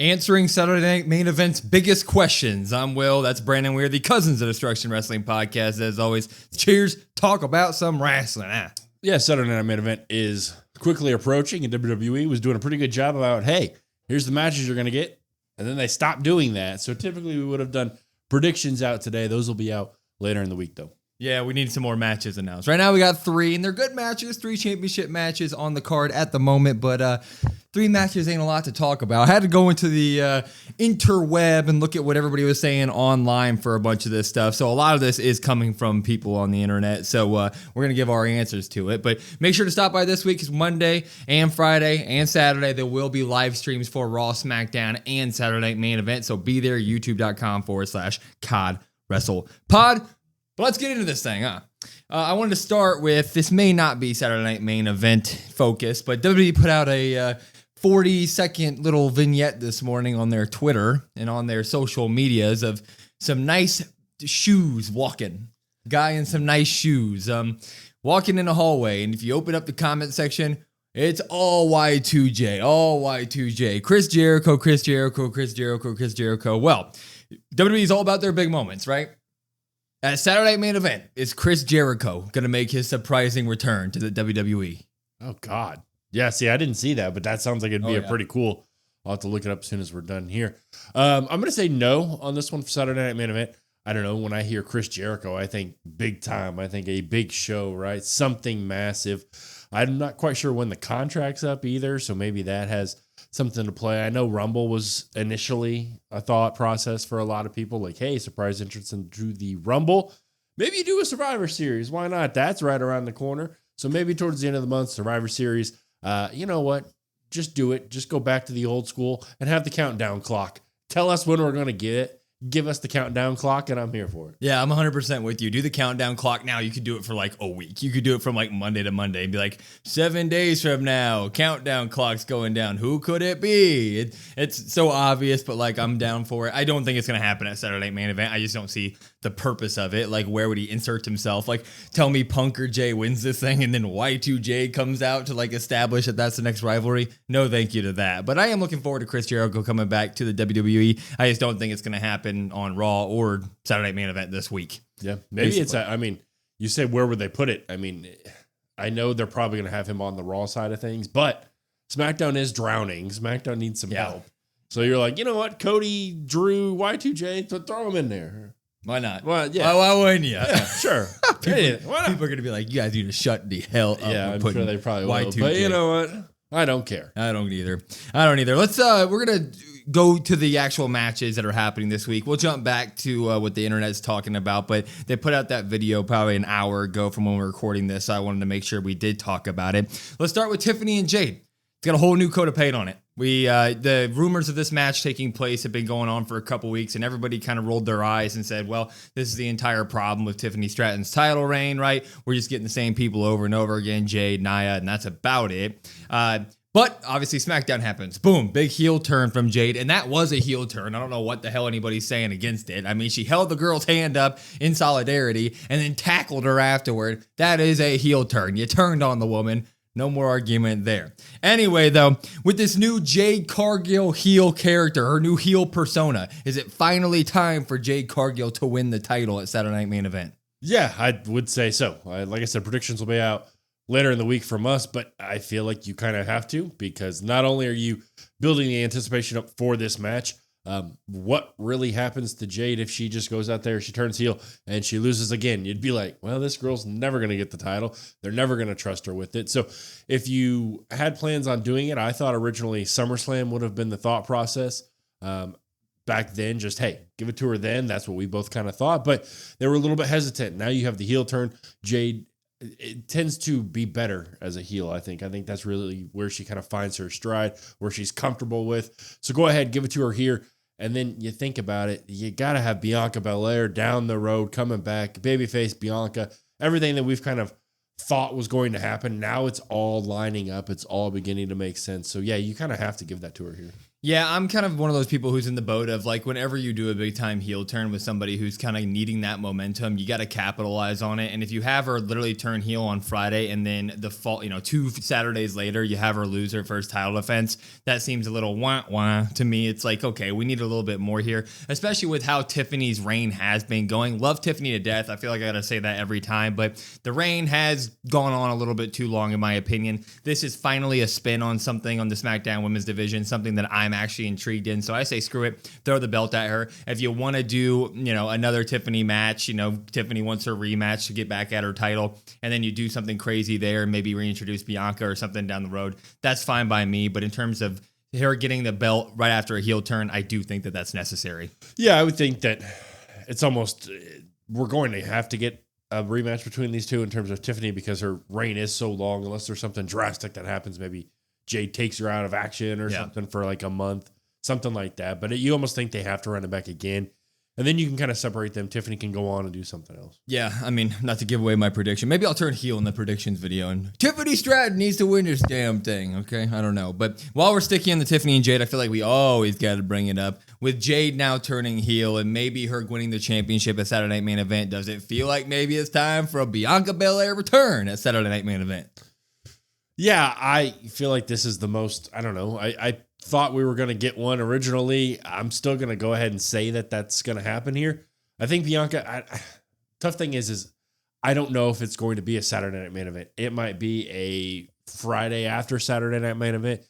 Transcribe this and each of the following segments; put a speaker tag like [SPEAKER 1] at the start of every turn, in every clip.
[SPEAKER 1] Answering Saturday Night Main Event's biggest questions. I'm Will. That's Brandon. We're the Cousins of Destruction Wrestling Podcast. As always, cheers. Talk about some wrestling.
[SPEAKER 2] Yeah, Saturday Night Main Event is quickly approaching, and WWE was doing a pretty good job about, hey, here's the matches you're going to get. And then they stopped doing that. So typically we would have done predictions out today. Those will be out later in the week, though.
[SPEAKER 1] Yeah, we need some more matches announced. Right now we got 3, and they're good matches. 3 championship matches on the card at the moment, but 3 matches ain't a lot to talk about. I had to go into the interweb and look at what everybody was saying online for a bunch of this stuff. So a lot of this is coming from people on the internet. So we're going to give our answers to it. But make sure to stop by this week, because Monday and Friday and Saturday, there will be live streams for Raw, SmackDown, and Saturday Night Main Event. So be there, youtube.com/COD Wrestle Pod. But let's get into this thing, I wanted to start with, this may not be Saturday Night Main Event focus, but WWE put out a 40-second little vignette this morning on their Twitter and on their social medias of some nice shoes walking. Guy in some nice shoes walking in a hallway. And if you open up the comment section, it's all Y2J, all Y2J. Chris Jericho, Chris Jericho, Chris Jericho, Chris Jericho. Well, WWE is all about their big moments, right? At Saturday Night Main Event, is Chris Jericho going to make his surprising return to the WWE?
[SPEAKER 2] Oh, God. Yeah, see, I didn't see that, but that sounds like it'd be pretty cool. I'll have to look it up as soon as we're done here. I'm going to say no on this one for Saturday Night Main Event. I don't know. When I hear Chris Jericho, I think big time. I think a big show, right? Something massive. I'm not quite sure when the contract's up either, so maybe that has something to play. I know Rumble was initially a thought process for a lot of people, like, hey, surprise entrance into the Rumble. Maybe you do a Survivor Series. Why not? That's right around the corner. So maybe towards the end of the month, Survivor Series. You know what? Just do it. Just go back to the old school and have the countdown clock. Tell us when we're going to get it. Give us the countdown clock, and I'm here for it.
[SPEAKER 1] Yeah, I'm 100% with you. Do the countdown clock now. You could do it for like a week. You could do it from like Monday to Monday and be like, 7 days from now, countdown clock's going down. Who could it be? It's so obvious, but like I'm down for it. I don't think it's going to happen at Saturday Night Main Event. I just don't see the purpose of it. Like, where would he insert himself? Like, tell me Punk or Jay wins this thing and then Y2J comes out to like establish that that's the next rivalry. No, thank you to that. But I am looking forward to Chris Jericho coming back to the WWE. I just don't think it's going to happen on Raw or Saturday Night Main Event this week.
[SPEAKER 2] Yeah, maybe basically. I mean, you said where would they put it? I mean, I know they're probably going to have him on the Raw side of things, but SmackDown is drowning. SmackDown needs some help. So you're like, you know what? Cody, Drew, Y2J, throw them in there.
[SPEAKER 1] Why not?
[SPEAKER 2] Well, yeah.
[SPEAKER 1] Why wouldn't you?
[SPEAKER 2] Yeah, sure.
[SPEAKER 1] People are going to be like, you guys need to shut the hell up.
[SPEAKER 2] Yeah, I'm sure they probably will.
[SPEAKER 1] Y2J.
[SPEAKER 2] But you know what? I don't care.
[SPEAKER 1] I don't either. Let's we're going to go to the actual matches that are happening this week. We'll jump back to what the internet's talking about, but they put out that video probably an hour ago from when we were recording this. So I wanted to make sure we did talk about it. Let's start with Tiffany and Jade. It's got a whole new coat of paint on it. The rumors of this match taking place have been going on for a couple weeks, and everybody kind of rolled their eyes and said, well, this is the entire problem with Tiffany Stratton's title reign, right? We're just getting the same people over and over again, Jade, Nia, and that's about it. But obviously SmackDown happens. Boom, big heel turn from Jade, and that was a heel turn. I don't know what the hell anybody's saying against it. I mean, she held the girl's hand up in solidarity and then tackled her afterward. That is a heel turn. You turned on the woman. No more argument there. Anyway, though, with this new Jade Cargill heel character, her new heel persona, is it finally time for Jade Cargill to win the title at Saturday Night Main Event?
[SPEAKER 2] Yeah, I would say so. Like I said, predictions will be out later in the week from us, but I feel like you kind of have to, because not only are you building the anticipation up for this match, what really happens to Jade if she just goes out there, she turns heel, and she loses again? You'd be like, well, this girl's never going to get the title. They're never going to trust her with it. So if you had plans on doing it, I thought originally SummerSlam would have been the thought process. Back then, just, hey, give it to her then. That's what we both kind of thought, but they were a little bit hesitant. Now you have the heel turn. Jade, it tends to be better as a heel, I think. I think that's really where she kind of finds her stride, where she's comfortable with. So go ahead, give it to her here. And then you think about it, you got to have Bianca Belair down the road, coming back, babyface Bianca, everything that we've kind of thought was going to happen. Now it's all lining up. It's all beginning to make sense. So yeah, you kind of have to give that to her here.
[SPEAKER 1] Yeah, I'm kind of one of those people who's in the boat of like whenever you do a big time heel turn with somebody who's kind of needing that momentum, you got to capitalize on it. And if you have her literally turn heel on Friday and then the fall, 2 Saturdays later, you have her lose her first title defense, that seems a little wah to me. It's like, okay, we need a little bit more here, especially with how Tiffany's reign has been going. Love Tiffany to death. I feel like I got to say that every time, but the reign has gone on a little bit too long, in my opinion. This is finally a spin on something on the SmackDown women's division, something that I'm actually intrigued in. So I say screw it, throw the belt at her. If you want to do, another Tiffany match, Tiffany wants her rematch to get back at her title, and then you do something crazy there, maybe reintroduce Bianca or something down the road, that's fine by me. But in terms of her getting the belt right after a heel turn, I do think that that's necessary.
[SPEAKER 2] Yeah, I would think that it's almost, we're going to have to get a rematch between these two in terms of Tiffany because her reign is so long, unless there's something drastic that happens. Maybe Jade takes her out of action or something for like a month. Something like that. But you almost think they have to run it back again. And then you can kind of separate them. Tiffany can go on and do something else.
[SPEAKER 1] Yeah, I mean, not to give away my prediction. Maybe I'll turn heel in the predictions video and Tiffany Stratton needs to win this damn thing. Okay, I don't know. But while we're sticking on the Tiffany and Jade, I feel like we always got to bring it up. With Jade now turning heel and maybe her winning the championship at Saturday Night Main Event, does it feel like maybe it's time for a Bianca Belair return at Saturday Night Main Event?
[SPEAKER 2] Yeah, I feel like this is the most, I don't know. I thought we were going to get one originally. I'm still going to go ahead and say that that's going to happen here. I think Bianca, tough thing is I don't know if it's going to be a Saturday Night Main Event. It might be a Friday after Saturday Night Main Event.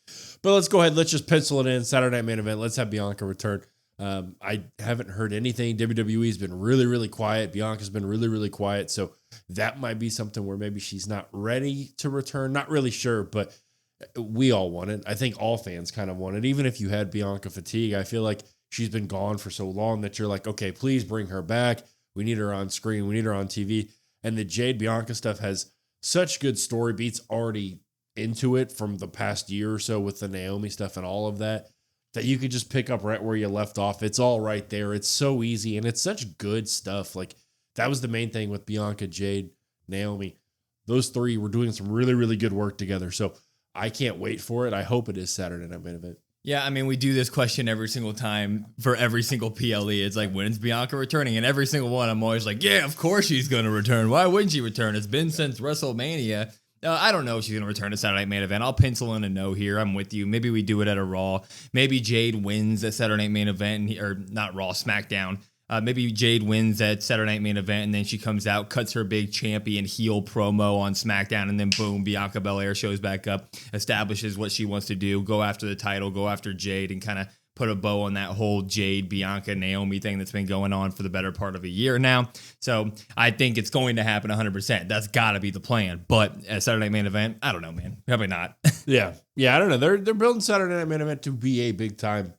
[SPEAKER 2] But let's go ahead. Let's just pencil it in. Saturday Night Main Event. Let's have Bianca return. I haven't heard anything. WWE's been really, really quiet. Bianca's been really, really quiet. So that might be something where maybe she's not ready to return. Not really sure, but we all want it. I think all fans kind of want it. Even if you had Bianca fatigue, I feel like she's been gone for so long that you're like, okay, please bring her back. We need her on screen. We need her on TV. And the Jade Bianca stuff has such good story beats already into it from the past year or so with the Naomi stuff and all of that, that you could just pick up right where you left off. It's all right there. It's so easy, and it's such good stuff. Like, that was the main thing with Bianca, Jade, Naomi. Those three were doing some really, really good work together. So I can't wait for it. I hope it is Saturday Night Main Event.
[SPEAKER 1] Yeah, I mean, we do this question every single time for every single PLE. It's like, when's Bianca returning? And every single one, I'm always like, yeah, of course she's going to return. Why wouldn't she return? It's been since WrestleMania. I don't know if she's going to return to Saturday Night Main Event. I'll pencil in a no here. I'm with you. Maybe we do it at a Raw. Maybe Jade wins at Saturday Night Main Event, or not Raw, SmackDown. Maybe Jade wins at Saturday Night Main Event, and then she comes out, cuts her big champion heel promo on SmackDown, and then boom, Bianca Belair shows back up, establishes what she wants to do, go after the title, go after Jade, and kind of put a bow on that whole Jade, Bianca, Naomi thing that's been going on for the better part of a year now. So I think it's going to happen 100%. That's got to be the plan. But at Saturday Night Main Event, I don't know, man. Probably not.
[SPEAKER 2] Yeah, I don't know. They're building Saturday Night Main Event to be a big time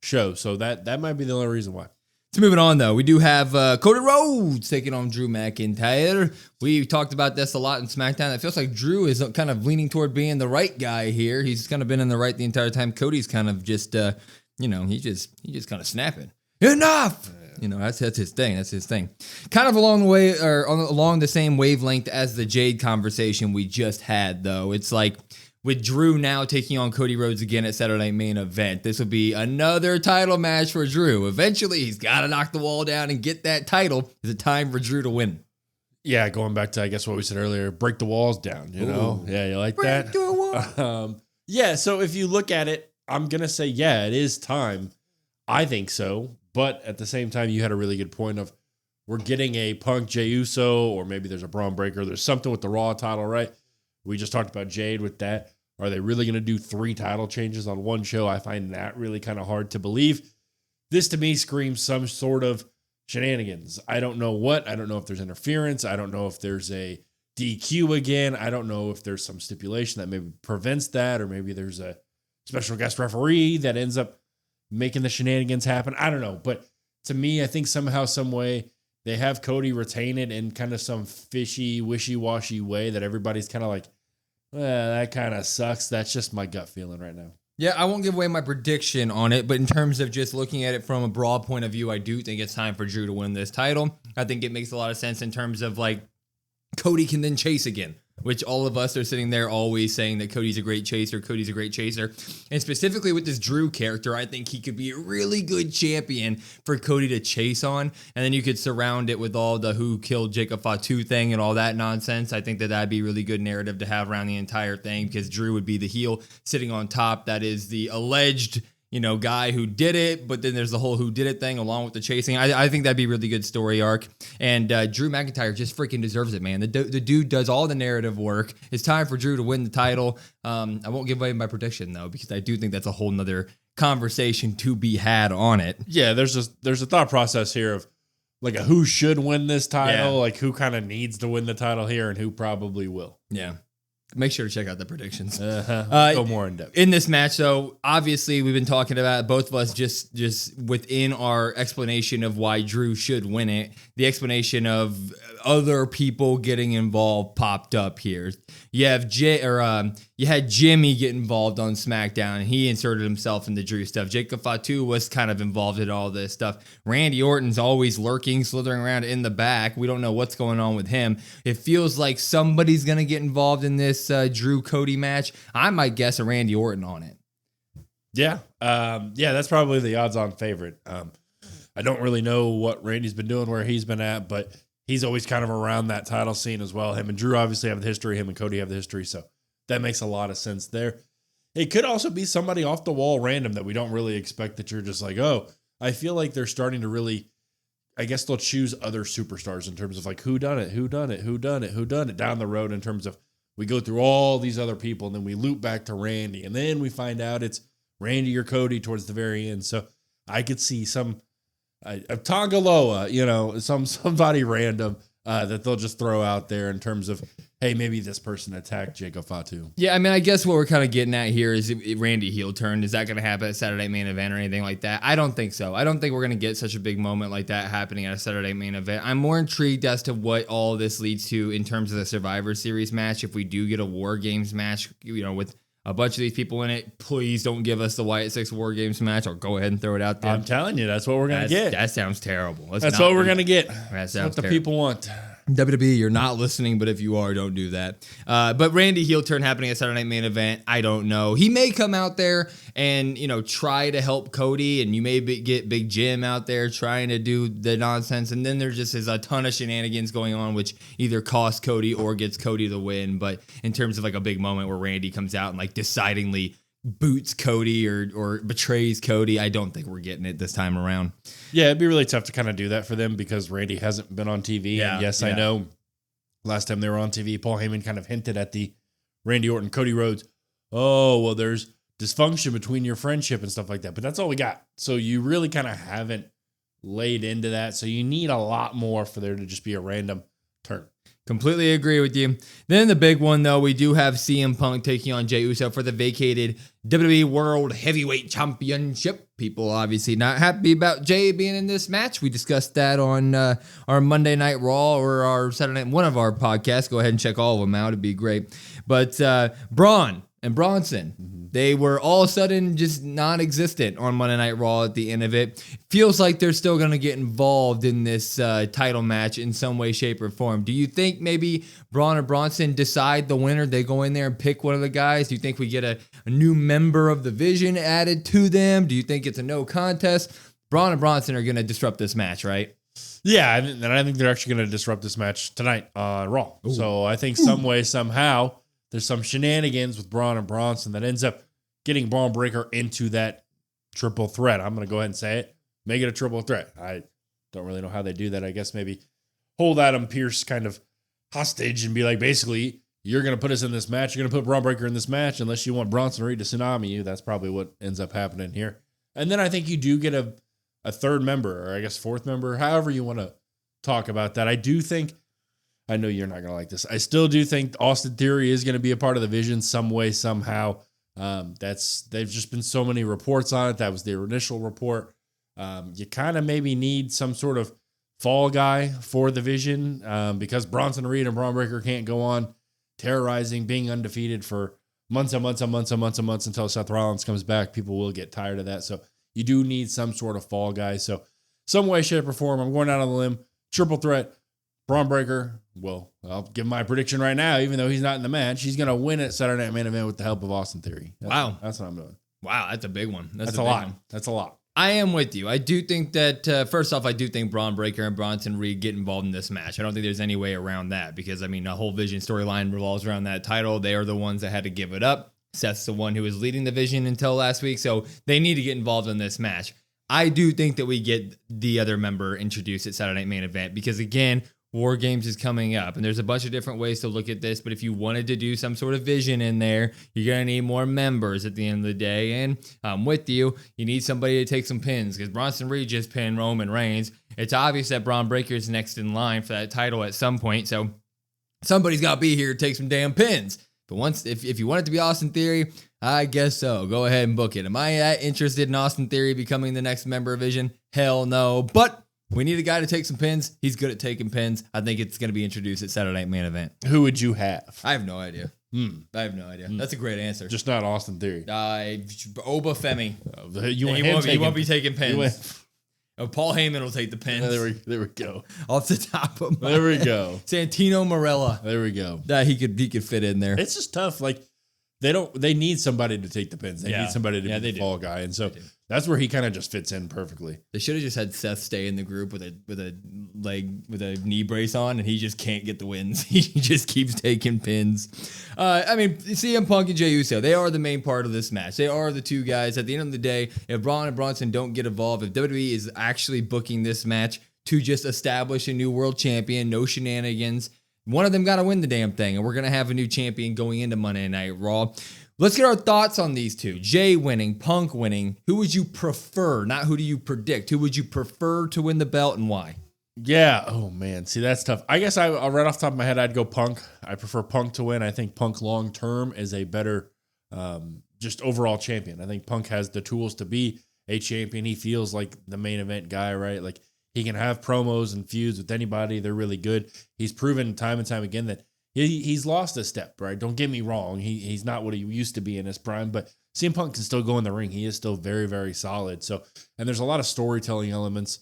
[SPEAKER 2] show. So that might be the only reason why.
[SPEAKER 1] So moving on, though, we do have Cody Rhodes taking on Drew McIntyre. We talked about this a lot in SmackDown. It feels like Drew is kind of leaning toward being the right guy here. He's kind of been in the right the entire time. Cody's kind of just, he just kind of snapping. Enough! That's his thing. That's his thing. Kind of along the way, or along the same wavelength as the Jade conversation we just had, though. It's like, with Drew now taking on Cody Rhodes again at Saturday Night Main Event, this will be another title match for Drew. Eventually, he's got to knock the wall down and get that title. Is it time for Drew to win?
[SPEAKER 2] Yeah, going back to, I guess, what we said earlier, break the walls down,
[SPEAKER 1] Ooh.
[SPEAKER 2] Yeah, you like
[SPEAKER 1] break
[SPEAKER 2] that?
[SPEAKER 1] The wall.
[SPEAKER 2] So if you look at it, I'm going to say, yeah, it is time. I think so. But at the same time, you had a really good point of, we're getting a Punk Jey Uso, or maybe there's a Braun Breaker. There's something with the Raw title, right? We just talked about Jade with that. Are they really going to do 3 title changes on one show? I find that really kind of hard to believe. This to me screams some sort of shenanigans. I don't know what. I don't know if there's interference. I don't know if there's a DQ again. I don't know if there's some stipulation that maybe prevents that, or maybe there's a special guest referee that ends up making the shenanigans happen. I don't know. But to me, I think somehow, some way, they have Cody retain it in kind of some fishy, wishy-washy way that everybody's kind of like, well, that kind of sucks. That's just my gut feeling right now.
[SPEAKER 1] Yeah, I won't give away my prediction on it, but in terms of just looking at it from a broad point of view, I do think it's time for Drew to win this title. I think it makes a lot of sense in terms of, like, Cody can then chase again. which all of us are sitting there always saying that Cody's a great chaser. And specifically with this Drew character, I think he could be a really good champion for Cody to chase on. And then you could surround it with all the who killed Jacob Fatu thing and all that nonsense. I think that that'd be a really good narrative to have around the entire thing, because Drew would be the heel sitting on top. That is the alleged guy who did it, but then there's the whole who did it thing along with the chasing. I think that'd be a really good story arc. And Drew McIntyre just freaking deserves it, man. The dude does all the narrative work. It's time for Drew to win the title. I won't give away my prediction, though, because I do think that's a whole nother conversation to be had on it.
[SPEAKER 2] Yeah, there's a thought process here of like a who should win this title, like who kind of needs to win the title here and who probably will.
[SPEAKER 1] Yeah. Make sure to check out the predictions.
[SPEAKER 2] Go more in depth.
[SPEAKER 1] In this match, though, obviously we've been talking about both of us just within our explanation of why Drew should win it. The explanation of other people getting involved popped up here. You have you had Jimmy get involved on SmackDown, and he inserted himself into Drew stuff. Jacob Fatu was kind of involved in all this stuff. Randy Orton's always lurking, slithering around in the back. We don't know what's going on with him. It feels like somebody's gonna get involved in this Drew Cody match. I might guess a Randy Orton on it.
[SPEAKER 2] Yeah, that's probably the odds-on favorite. I don't really know what Randy's been doing, where he's been at, but he's always kind of around that title scene as well. Him and Drew obviously have the history. Him and Cody have the history, so that makes a lot of sense there. It could also be somebody off the wall random that we don't really expect, that you're just like, oh, I feel like they're starting to really, I guess they'll choose other superstars in terms of like who done it down the road, in terms of we go through all these other people and then we loop back to Randy and then we find out it's Randy or Cody towards the very end. So I could see some Tongaloa, somebody random that they'll just throw out there in terms of, hey, maybe this person attacked Jacob Fatu.
[SPEAKER 1] Yeah, I mean, I guess what we're kind of getting at here is if Randy heel turn. Is that going to happen at Saturday main event or anything like that? I don't think so. I don't think we're going to get such a big moment like that happening at a Saturday main event. I'm more intrigued as to what all this leads to in terms of the Survivor Series match. If we do get a War Games match, with a bunch of these people in it, please don't give us the Wyatt 6 War Games match. I'll go ahead and throw it out there.
[SPEAKER 2] I'm telling you, that's what we're going to get.
[SPEAKER 1] That sounds terrible.
[SPEAKER 2] That's what we're going to get.
[SPEAKER 1] That's
[SPEAKER 2] what the people want.
[SPEAKER 1] WWE, you're not listening, but if you are, don't do that. But Randy heel turn happening at Saturday Night Main Event, I don't know. He may come out there and, try to help Cody, and you may get Big Jim out there trying to do the nonsense, and then there just is a ton of shenanigans going on, which either costs Cody or gets Cody the win. But in terms of like a big moment where Randy comes out and like decidingly boots Cody or betrays Cody, I don't think we're getting it this time around.
[SPEAKER 2] Yeah, it'd be really tough to kind of do that for them because Randy hasn't been on TV.
[SPEAKER 1] Yeah,
[SPEAKER 2] and yes, I know last time they were on TV, Paul Heyman kind of hinted at the Randy Orton, Cody Rhodes. Oh, well, there's dysfunction between your friendship and stuff like that. But that's all we got. So you really kind of haven't laid into that. So you need a lot more for there to just be a random turn.
[SPEAKER 1] Completely agree with you. Then the big one, though, we do have CM Punk taking on Jey Uso for the vacated WWE World Heavyweight Championship. People obviously not happy about Jey being in this match. We discussed that on our Monday Night Raw or our Saturday Night, one of our podcasts. Go ahead and check all of them out. It'd be great. But Braun and Bronson, they were all of a sudden just non-existent on Monday Night Raw at the end of it. Feels like they're still going to get involved in this title match in some way, shape, or form. Do you think maybe Braun or Bronson decide the winner? They go in there and pick one of the guys? Do you think we get a new member of the Vision added to them? Do you think it's a no contest? Braun and Bronson are going to disrupt this match, right?
[SPEAKER 2] Yeah, and I think they're actually going to disrupt this match tonight on Raw. Ooh. So I think some way, somehow, there's some shenanigans with Braun and Bronson that ends up getting Braun Breaker into that triple threat. I'm going to go ahead and say it. Make it a triple threat. I don't really know how they do that. I guess maybe hold Adam Pearce kind of hostage and be like, basically, you're going to put us in this match. You're going to put Braun Breaker in this match unless you want Bronson Reed to tsunami you. That's probably what ends up happening here. And then I think you do get a third member, or I guess fourth member, however you want to talk about that. I know you're not going to like this. I still do think Austin Theory is going to be a part of the Vision some way, somehow. They've just been so many reports on it. That was their initial report. You kind of maybe need some sort of fall guy for the Vision because Bronson Reed and Braun Breaker can't go on terrorizing, being undefeated for months and months and months and months and months until Seth Rollins comes back. People will get tired of that. So you do need some sort of fall guy. So some way, shape, or form, I'm going out on the limb. Triple threat. Braun Breaker, well, I'll give my prediction right now, even though he's not in the match. He's going to win at Saturday Night Main Event with the help of Austin Theory. That's what I'm doing.
[SPEAKER 1] Wow, that's a big one.
[SPEAKER 2] That's a lot. That's a lot.
[SPEAKER 1] I am with you. I do think that, first off, I do think Braun Breaker and Bronson Reed get involved in this match. I don't think there's any way around that because, I mean, the whole Vision storyline revolves around that title. They are the ones that had to give it up. Seth's the one who was leading the Vision until last week, so they need to get involved in this match. I do think that we get the other member introduced at Saturday Night Main Event because, again, War Games is coming up, and there's a bunch of different ways to look at this, but if you wanted to do some sort of vision in there, you're going to need more members at the end of the day, and I'm with you. You need somebody to take some pins, because Bronson Reed just pinned Roman Reigns. It's obvious that Braun Breaker is next in line for that title at some point, so somebody's got to be here to take some damn pins. But if you want it to be Austin Theory, I guess so. Go ahead and book it. Am I that interested in Austin Theory becoming the next member of Vision? Hell no, but we need a guy to take some pins. He's good at taking pins. I think it's going to be introduced at Saturday Night Main Event.
[SPEAKER 2] Who would you have?
[SPEAKER 1] I have no idea. I have no idea. That's a great answer.
[SPEAKER 2] Just not Austin Theory.
[SPEAKER 1] Oba Femi.
[SPEAKER 2] He
[SPEAKER 1] won't be taking pins. Paul Heyman will take the pins.
[SPEAKER 2] There we go.
[SPEAKER 1] Off the top of my
[SPEAKER 2] There we
[SPEAKER 1] head.
[SPEAKER 2] go.
[SPEAKER 1] Santino Marella.
[SPEAKER 2] There we go.
[SPEAKER 1] He could fit in there.
[SPEAKER 2] It's just tough. Like they need somebody to take the pins. They need somebody to be the fall guy. And so that's where he kind of just fits in perfectly.
[SPEAKER 1] They should have just had Seth stay in the group with a knee brace on, and he just can't get the wins. He just keeps taking pins. I mean, CM Punk and Jey Uso, they are the main part of this match. They are the two guys. At the end of the day, if Braun and Bronson don't get involved, if WWE is actually booking this match to just establish a new world champion, no shenanigans, one of them got to win the damn thing, and we're going to have a new champion going into Monday Night Raw. Let's get our thoughts on these two. Jey winning, Punk winning. Who would you prefer? Not who do you predict. Who would you prefer to win the belt and why?
[SPEAKER 2] Yeah. Oh, man. See, that's tough. I guess I'll right off the top of my head, I'd go Punk. I prefer Punk to win. I think Punk long-term is a better just overall champion. I think Punk has the tools to be a champion. He feels like the main event guy, right? Like he can have promos and feuds with anybody. They're really good. He's proven time and time again that he's lost a step, right? Don't get me wrong. He's not what he used to be in his prime, but CM Punk can still go in the ring. He is still very, very solid. So, and there's a lot of storytelling elements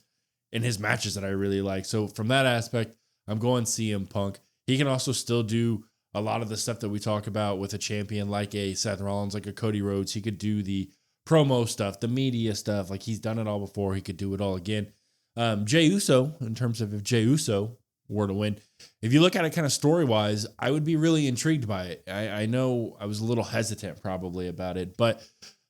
[SPEAKER 2] in his matches that I really like. So from that aspect, I'm going CM Punk. He can also still do a lot of the stuff that we talk about with a champion like a Seth Rollins, like a Cody Rhodes. He could do the promo stuff, the media stuff. Like he's done it all before. He could do it all again. Jey Uso, in terms of if Jey Uso were to win, if you look at it kind of story-wise, I would be really intrigued by it. I know I was a little hesitant probably about it, but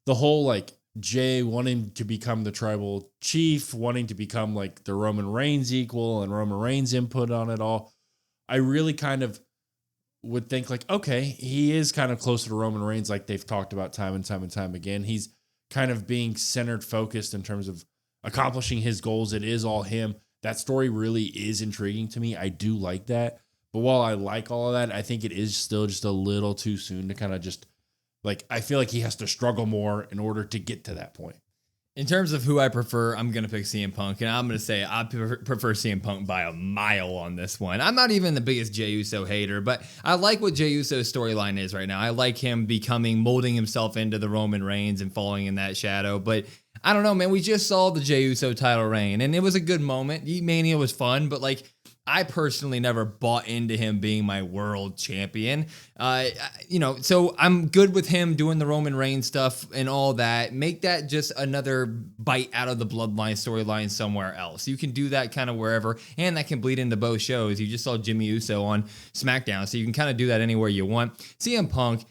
[SPEAKER 2] the whole like Jey wanting to become the tribal chief, wanting to become like the Roman Reigns equal and Roman Reigns input on it all, I really kind of would think like, okay, he is kind of closer to Roman Reigns like they've talked about time and time and time again. He's kind of being centered, focused in terms of accomplishing his goals. It is all him. That story really is intriguing to me. I do like that. But while I like all of that, I think it is still just a little too soon to kind of just like, I feel like he has to struggle more in order to get to that point.
[SPEAKER 1] In terms of who I prefer, I'm going to pick CM Punk, and I'm going to say I prefer CM Punk by a mile on this one. I'm not even the biggest Jey Uso hater, but I like what Jey Uso's storyline is right now. I like him molding himself into the Roman Reigns and falling in that shadow, but I don't know, man. We just saw the Jey Uso title reign, and it was a good moment. Mania was fun, but like, I personally never bought into him being my world champion. So I'm good with him doing the Roman Reigns stuff and all that. Make that just another bite out of the Bloodline storyline somewhere else. You can do that kind of wherever, and that can bleed into both shows. You just saw Jimmy Uso on SmackDown, so you can kind of do that anywhere you want. CM Punk,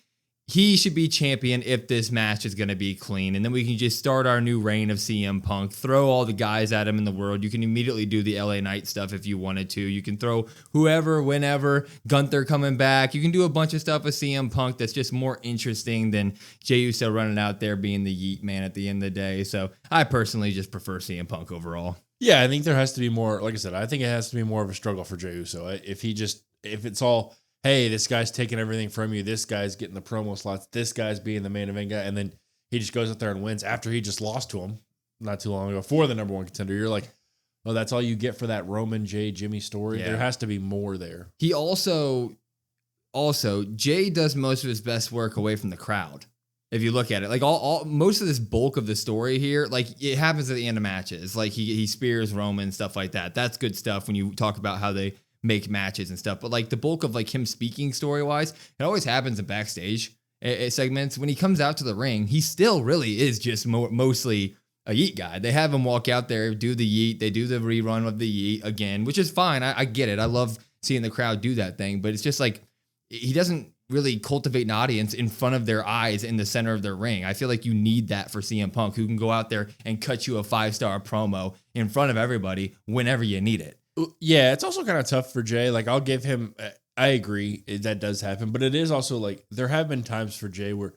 [SPEAKER 1] he should be champion if this match is going to be clean. And then we can just start our new reign of CM Punk, throw all the guys at him in the world. You can immediately do the LA Knight stuff if you wanted to. You can throw whoever, whenever, Gunther coming back. You can do a bunch of stuff with CM Punk that's just more interesting than Jey Uso running out there being the yeet man at the end of the day. So I personally just prefer CM Punk overall.
[SPEAKER 2] Yeah, I think there has to be more, like I said, I think it has to be more of a struggle for Jey Uso. If it's all, hey, this guy's taking everything from you, this guy's getting the promo slots, this guy's being the main event guy, and then he just goes out there and wins after he just lost to him not too long ago for the number one contender. You're like, oh, that's all you get for that Roman J Jimmy story. Yeah. There has to be more there.
[SPEAKER 1] He also, Jey does most of his best work away from the crowd. If you look at it, like most of this bulk of the story here, like it happens at the end of matches. Like he spears Roman, stuff like that. That's good stuff when you talk about how they make matches and stuff. But like the bulk of like him speaking story-wise, it always happens in backstage segments. When he comes out to the ring, he still really is just mostly a yeet guy. They have him walk out there, do the yeet. They do the rerun of the yeet again, which is fine. I get it. I love seeing the crowd do that thing, but it's just like he doesn't really cultivate an audience in front of their eyes in the center of their ring. I feel like you need that for CM Punk, who can go out there and cut you a 5-star promo in front of everybody whenever you need it.
[SPEAKER 2] Yeah, it's also kind of tough for Jey. Like, I'll give him, I agree, that does happen, but it is also like, there have been times for Jey where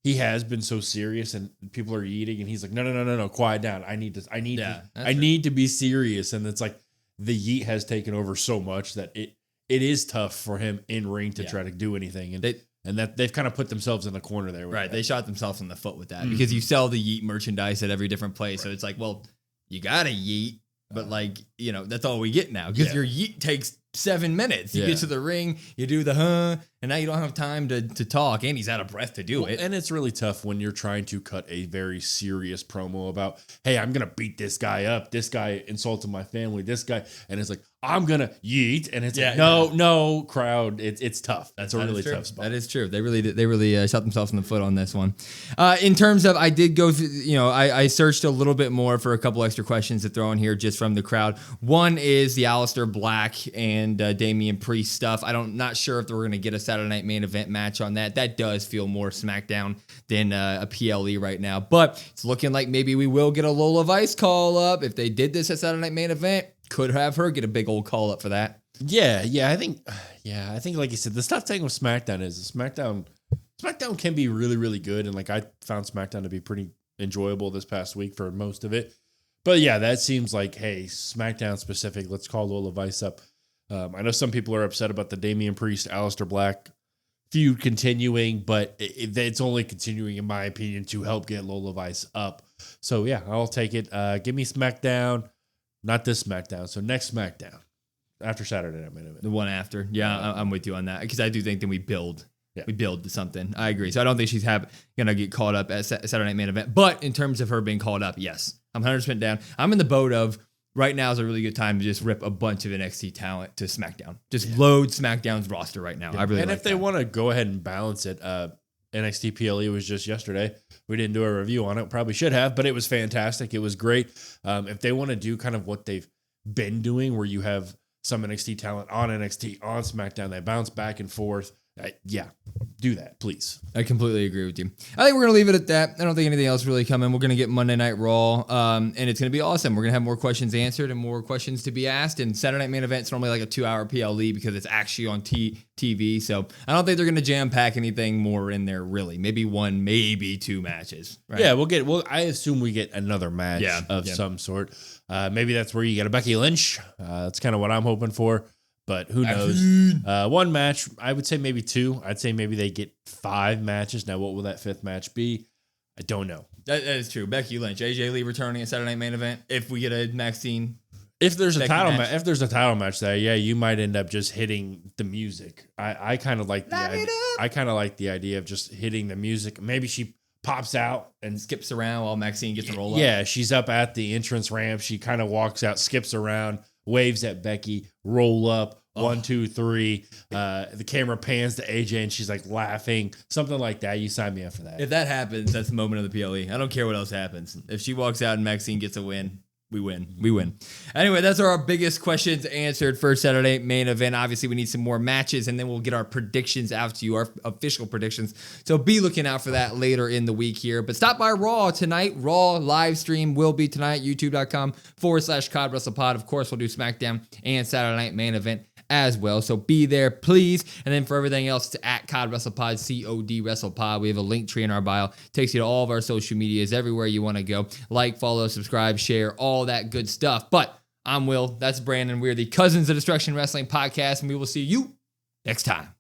[SPEAKER 2] he has been so serious and people are eating and he's like, no, quiet down. I need to be serious. And it's like the yeet has taken over so much that it is tough for him in ring to try to do anything. And that they've kind of put themselves in the corner there. With
[SPEAKER 1] right.
[SPEAKER 2] That.
[SPEAKER 1] They shot themselves in the foot with that because you sell the yeet merchandise at every different place. Right. So it's like, well, you got a yeet, but like, that's all we get now because your yeet takes 7 minutes. You get to the ring, you do the and now you don't have time to talk, and he's out of breath to do it.
[SPEAKER 2] And it's really tough when you're trying to cut a very serious promo about, hey, I'm going to beat this guy up. This guy insulted my family. This guy. And it's like, I'm going to yeet. And it's like, no, crowd. It's tough. That's a really tough spot.
[SPEAKER 1] That is true. They really shot themselves in the foot on this one. In terms of, I did go through, I searched a little bit more for a couple extra questions to throw in here just from the crowd. One is the Aleister Black and Damian Priest stuff. I'm not sure if we're going to get a Saturday Night Main Event match on that. That does feel more SmackDown than a PLE right now. But it's looking like maybe we will get a Lola Vice call up. If they did this at Saturday Night Main Event, could have her get a big old call up for that.
[SPEAKER 2] Yeah, I think like you said, the tough thing with SmackDown is SmackDown can be really, really good. And like I found SmackDown to be pretty enjoyable this past week for most of it. But yeah, that seems like, hey, SmackDown specific, let's call Lola Vice up. I know some people are upset about the Damian Priest, Aleister Black feud continuing, but it's only continuing, in my opinion, to help get Lola Vice up. So yeah, I'll take it. Give me SmackDown, not this SmackDown. So next SmackDown after Saturday Night Main Event.
[SPEAKER 1] The one after. Yeah, I'm with you on that because I do think that we build. Yeah. We build to something. I agree. So I don't think she's going to get called up at Saturday Night Main Event. But in terms of her being called up, yes, I'm 100% down. I'm in the boat of right now is a really good time to just rip a bunch of NXT talent to SmackDown. Just load SmackDown's roster right now. Yeah. I really
[SPEAKER 2] and
[SPEAKER 1] like
[SPEAKER 2] if they want to go ahead and balance it, NXT PLE was just yesterday. We didn't do a review on it. Probably should have, but it was fantastic. It was great. If they want to do kind of what they've been doing, where you have some NXT talent on NXT, on SmackDown, they bounce back and forth. Do that, please.
[SPEAKER 1] I completely agree with you. I think we're going to leave it at that. I don't think anything else really coming. We're going to get Monday Night Raw, and it's going to be awesome. We're going to have more questions answered and more questions to be asked. And Saturday Night Main Event's normally like a 2-hour PLE because it's actually on TV. So I don't think they're going to jam-pack anything more in there, really. Maybe 1, maybe 2 matches. Right?
[SPEAKER 2] Yeah, I assume we get another match of some sort. Maybe that's where you get a Becky Lynch. That's kind of what I'm hoping for. But who knows? 1 match, I would say maybe 2. I'd say maybe they get 5 matches. Now, what will that 5th match be? I don't know.
[SPEAKER 1] That is true. Becky Lynch, AJ Lee returning at Saturday Night Main Event. If we get a Maxine,
[SPEAKER 2] if there's a title match, if there's a title match there, you might end up just hitting the music. I kind of like the idea of just hitting the music. Maybe she pops out and
[SPEAKER 1] skips around while Maxine gets a roll up.
[SPEAKER 2] Yeah, she's up at the entrance ramp. She kind of walks out, skips around, waves at Becky, roll up, 1, 2, 3. The camera pans to AJ and she's like laughing, something like that. You sign me up for that.
[SPEAKER 1] If that happens, that's the moment of the PLE. I don't care what else happens. If she walks out and Maxine gets a win, we win. Anyway, that's our biggest questions answered for Saturday Main Event. Obviously, we need some more matches, and then we'll get our predictions out to you, our official predictions. So be looking out for that later in the week here. But stop by Raw tonight. Raw live stream will be tonight, youtube.com/COD WrestlePod. Of course, we'll do SmackDown and Saturday Night Main Event as well. So be there, please. And then for everything else, it's at COD WrestlePod, COD WrestlePod. We have a link tree in our bio. Takes you to all of our social medias, everywhere you want to go. Like, follow, subscribe, share, all that good stuff. But I'm Will. That's Brandon. We're the Cousins of Destruction Wrestling Podcast, and we will see you next time.